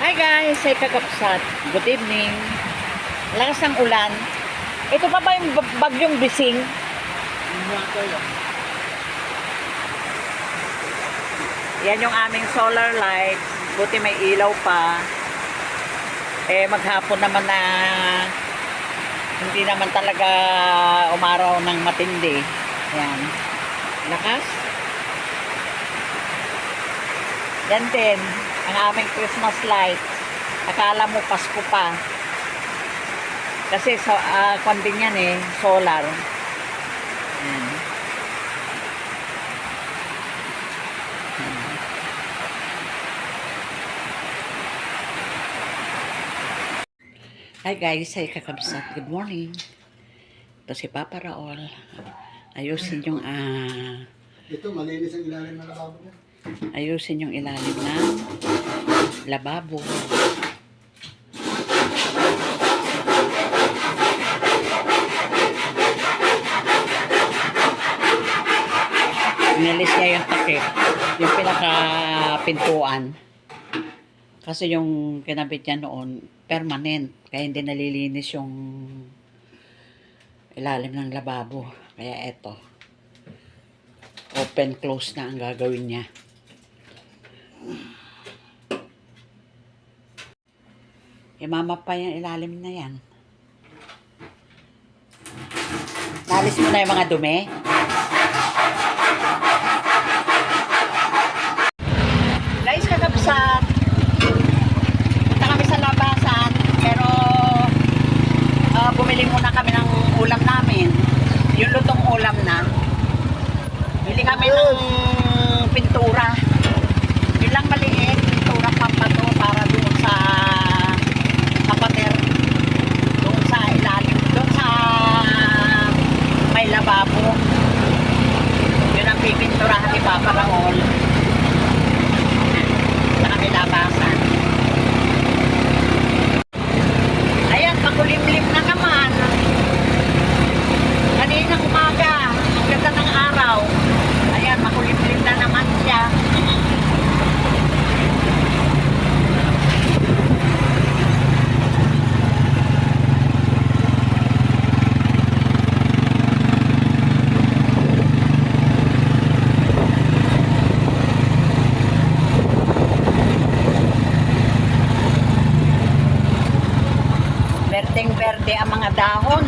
Hi guys, say kakapsat. Good evening. Lakas ng ulan. Ito pa ba yung bagyong Bising? Yan yung aming solar light. Buti may ilaw pa. Maghapon naman na hindi naman talaga umaraw ng matindi. Yan. Lakas. Yan din, ang aming Christmas light. Akala mo Pasko pa. Kasi kwan din yan solar. Yan. Hi guys, ay kakabsat. Good morning. Ito si Papa Raul. Ayusin yung Ito, malinis ang ilalim ng lababo niya. ayusin yung ilalim ng lababo. Nilis niya yung takip, yung pinaka-pintuan. Kasi yung kinabit niya noon, permanent. Kaya hindi nalilinis yung ilalim ng lababo. Kaya eto, open-close na ang gagawin niya. Imama pa yung ilalim na yan. Nalis mo na yung mga dumi. Guys, kakabsat. Punta kami sa labasan. Pero bumili muna kami ng ulam namin. Yung lutong ulam na. Bili kami ng pintura. Yun lang maliit. Pintura pampato para doon sa kapater. Doon sa ilalim. Doon sa may lababo. Yun ang pipinturahan ni Papa Raul. Sa kami labasan. Ayan, makulimlim na naman. Kaninang umaga. Ang ganda ng araw. Ayan, makulimlim na naman siya. Berdeng-berde ang mga dahon.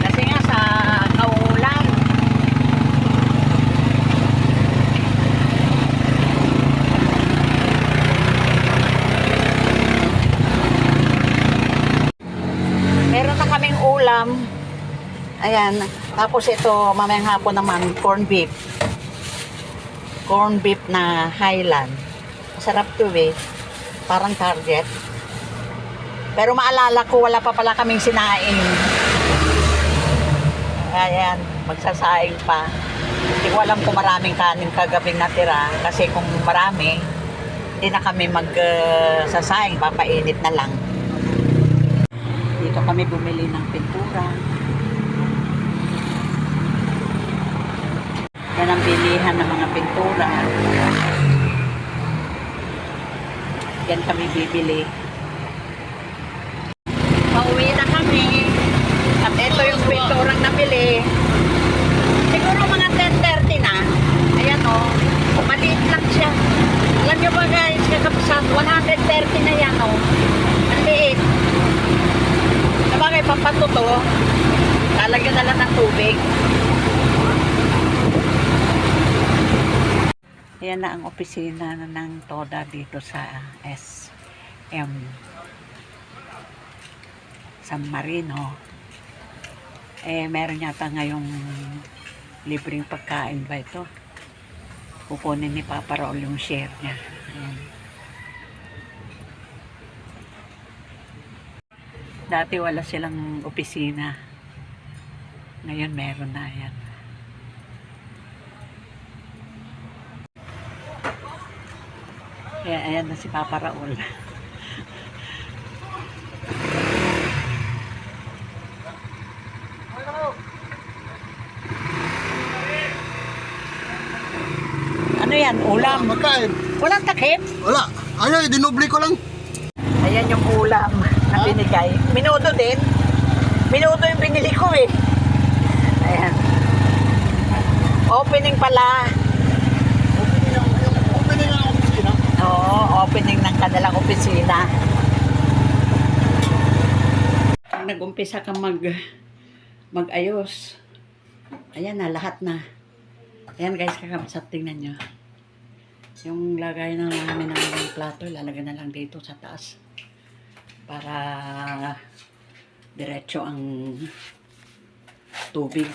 Kasi nga sa kaulan. Meron na kaming ulam. Ayan. Tapos ito, mamayang hapon naman, corn beef. Corn beef na Highland. Masarap to Parang Target. Pero maalala ko, wala pa pala kaming sinaing. Ayan, magsasaing pa. Hindi ko alam kung maraming kanin kagabing natira. Kasi kung marami, hindi na kami magsasaing. Papainit na lang. Dito kami bumili ng pintura. Yan ang bilihan ng mga pintura. Yan kami bibili. Pauwi na kami. At ito yung pinturang nabili. Siguro mga 10:30 na. Ayan o. Maliit lang siya. Alam nyo ba guys, kakapsat, 130 na yan o. Ang liit. Sabagay, pampatuto. Lalagyan na lang ng tubig. Ayan na ang opisina ng TODA dito sa SM San Marino. Meron yata ngayong libreng pagkain ba ito? Kukunin ni Papa Raul yung share niya. Ayan. Dati wala silang opisina. Ngayon meron na yan. Ayan na si Papa Raul. yan? Ulam. Magkain. Walang takip. Wala. Ayaw, dinubli ko lang. Ayan yung ulam na binigay. Minuto din. Minuto yung binili ko eh. Ayan. Opening pala. Opening ang opisina. Oo, opening ng kanilang opisina. Nag-umpisa ka mag-ayos. Ayan na, lahat na. Ayan guys, kakabsat, tingnan nyo. Yung lagay na namin ng plato, ilalagay na lang dito sa taas. Para diretso ang tubig.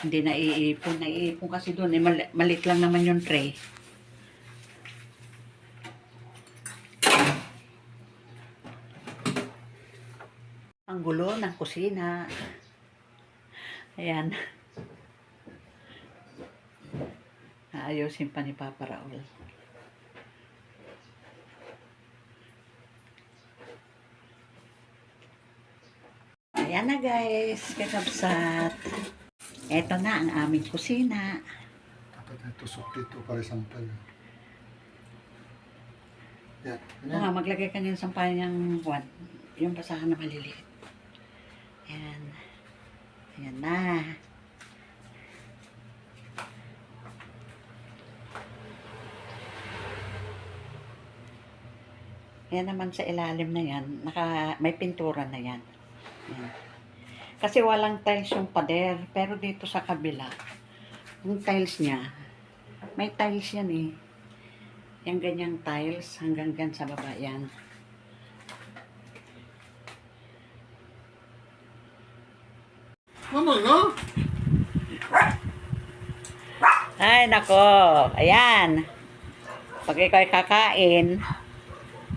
Hindi na iipon. Naiipon kasi doon. Malit lang naman yung tray. Ang gulo ng kusina. Ayan. Ayusin pa ni Papa Raul. Ayan na guys, kakabsat. Ito na ang aming kusina. Dapat na tusok dito para sampal. Yan. Mga maglagay ka ng sampahan ng buwan. Yung basahan na maliliit. Ayan. Ayan na. Ayan naman sa ilalim na yan. May pintura na yan. Ayan. Kasi walang tiles yung pader. Pero dito sa kabila, yung tiles niya, may tiles yan eh. Yung ganyang tiles hanggang gan sa baba yan. Mama, no? Ay, nako. Ayan. Pag ikaw ay kakain,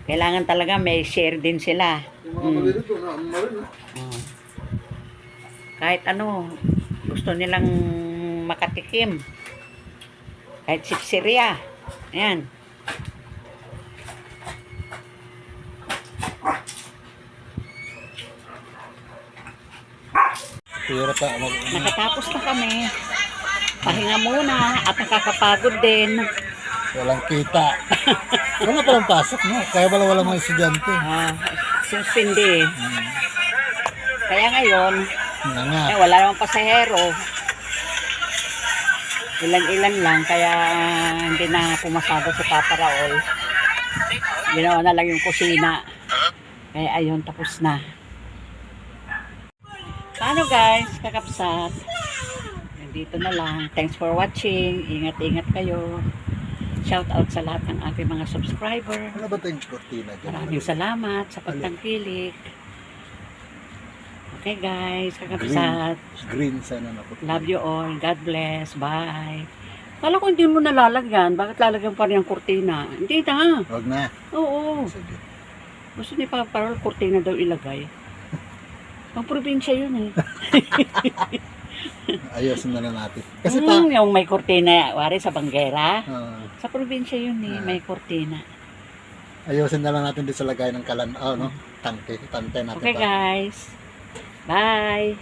kailangan talaga may share din sila. Yung mga malilito na, marin. Oh. Kahit ano, gusto nilang makatikim. Kahit sipsirya. Ayan. Nakatapos na kami. Pahinga muna at nakakapagod din. Walang kita. Wala palang pasok, no? Kaya pala walang mga estudyante. Suspindi. Kaya ngayon, Nga. wala namang pasahero. Ilan-ilan lang, kaya hindi na pumasada si Papa Raul. Ginawa na lang yung kusina. Kaya ayun, tapos na. Paano guys, kakapsat? Dito na lang. Thanks for watching. Ingat-ingat kayo. Shout out sa lahat ng aking mga subscriber. Ano ba tayong kortina dyan? Maraming salamat sa pagtangkilik. Okay guys, kakapsat. Green sana na po. Love you all. God bless. Bye. Kala ko hindi mo nalalagyan. Bakit lalagyan pa rin ang kurtina? Hindi na. Huwag na. Oo. Sige. Gusto ni Papa Raul, kurtina daw ilagay. Ang probinsya yun eh. Ayusin na lang natin. Kasi pa, Yung may kurtina, wari sa Banggera. ah, Sa probinsya yun eh, may kurtina. ayusin na lang natin din sa lagay ng kalan, no? Tangke, tante natin Okay pa. guys. Bye.